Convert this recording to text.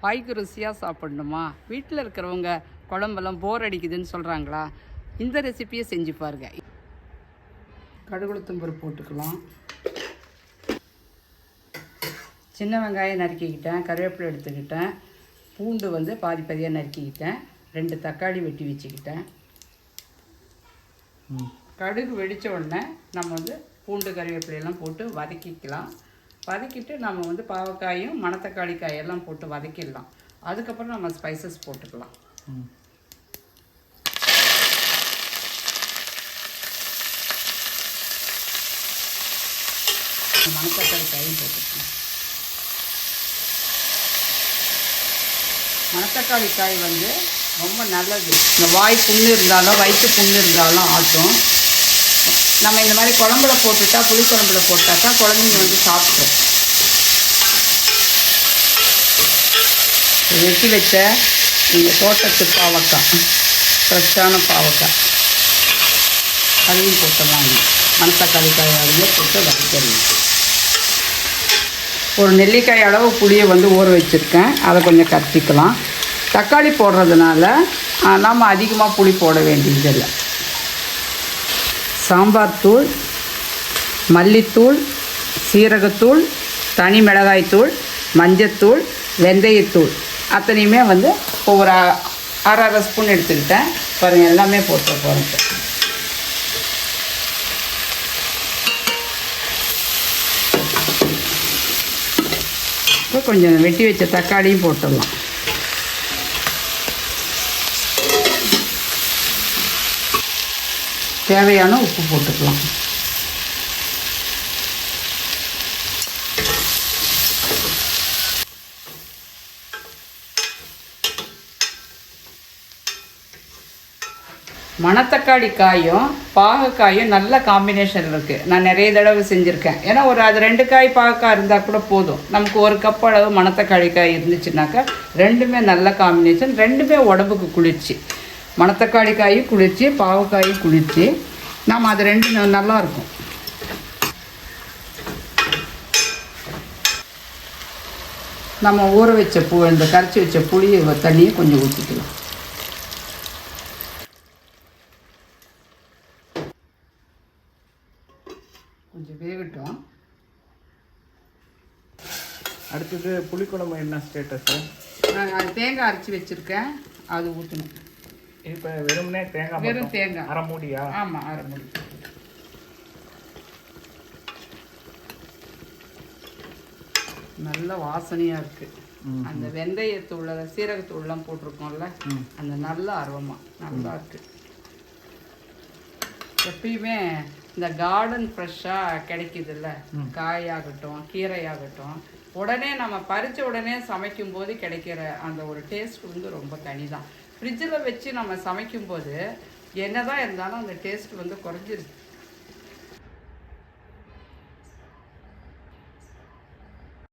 வாய்க்கு ருசியாக சாப்பிடணுமா, வீட்டில் இருக்கிறவங்க குழம்பெல்லாம் போர் அடிக்குதுன்னு சொல்கிறாங்களா, இந்த ரெசிப்பியை செஞ்சு பாருங்க. கடுகுளுத்தம் பருப்பு போட்டுக்கலாம். சின்ன வெங்காயம் நறுக்கிக்கிட்டேன், கருவேப்பிலை எடுத்துக்கிட்டேன், பூண்டு வந்து பாதி பாதியாக நறுக்கிக்கிட்டேன், 2 தக்காளி வெட்டி வச்சுக்கிட்டேன். கடுகு வெடித்த உடனே நம்ம வந்து பூண்டு கருவேப்பிலையெல்லாம் போட்டு வதக்கிக்கலாம். வதக்கிட்டு நம்ம வந்து பாவக்காயும் மணத்தக்காளி காயெல்லாம் போட்டு வதக்கிடலாம். அதுக்கப்புறம் நம்ம ஸ்பைசஸ் போட்டுக்கலாம். மணத்தக்காளி காயும் போட்டுக்கலாம். மணத்தக்காளி காய் வந்து ரொம்ப நல்லது. இந்த வாய் புண்ணு இருந்தாலும் வயிற்று புண்ணு இருந்தாலும் ஆட்டும். நம்ம இந்த மாதிரி குழம்புல போட்டுட்டா, புளி குழம்புல போட்டாக்கா குழந்தைங்க வந்து சாப்பிட்டோம். வெட்டி வச்ச இந்த தோட்டத்து பாவக்காய், ஃப்ரெஷ்ஷான பாவக்காய், அதையும் போட்டுடலாம். மணத்தக்காளி காய் அதையும் போட்டு வதக்கிடலாம். ஒரு நெல்லிக்காய் அளவு புளியை வந்து ஊற வச்சுருக்கேன், அதை கொஞ்சம் கரைச்சிக்கலாம். தக்காளி போடுறதுனால நம்ம அதிகமாக புளி போட வேண்டியதில்லை. சாம்பார் தூள், மல்லித்தூள், சீரகத்தூள், தனி மிளகாய்த்தூள், மஞ்சத்தூள், வெந்தயத்தூள் அத்தனையுமே வந்து ஒவ்வொரு அரை ஸ்பூன் எடுத்துக்கிட்டேன். பாருங்கள், எல்லாமே போட்டு போகிறேன். இப்போ கொஞ்சம் வெட்டி வச்ச தக்காளியும் போட்டுடலாம். தேவையான உப்பு போட்டுக்கலாம். மணத்தக்காளி காயும் பாகக்காயும் நல்ல காம்பினேஷன் இருக்குது. நான் நிறைய தடவை செஞ்சுருக்கேன். ஏன்னா அது 2 காய் பாகக்காய் இருந்தால் கூட போதும். நமக்கு 1 கப் அளவு மணத்தக்காளி காய் இருந்துச்சுனாக்கா ரெண்டுமே நல்ல காம்பினேஷன். ரெண்டுமே உடம்புக்கு குளிர்ச்சி. மணத்தக்காளி காயும் குளிர்ச்சி, பாவக்காயும் குளிர்ச்சி. நம்ம அது 2 நல்லாயிருக்கும். நம்ம ஊற வச்ச இந்த கரைச்சி வச்ச புளியை தண்ணியை கொஞ்சம் ஊற்றிக்கலாம். கொஞ்சம் வேகட்டும். அடுத்தது புளிக்குழம்பு என்ன ஸ்டேட்டஸு? நான் தேங்காய் அரைச்சி வச்சுருக்கேன், அது ஊற்றணும். இப்போ வெறும் தேங்காய் அரை மூடியா? ஆமாம், அரை மூடி. நல்ல வாசனையாக இருக்குது. அந்த வெந்தயத்தூள், சீரகத்தூள்லாம் போட்டிருக்கோம்ல, அந்த நல்ல அருவமாக நல்லா இருக்குது. எப்பயுமே இந்த கார்டன் ஃப்ரெஷ்ஷாக கிடைக்குதுல்ல, காயாகட்டும் கீரையாகட்டும், உடனே நம்ம பறித்த உடனே சமைக்கும்போது கிடைக்கிற அந்த ஒரு டேஸ்ட் வந்து ரொம்ப தனி தான். ஃப்ரிட்ஜில் வச்சு நம்ம சமைக்கும்போது என்ன தான் இருந்தாலும் அந்த டேஸ்ட் வந்து குறைஞ்சிருச்சு.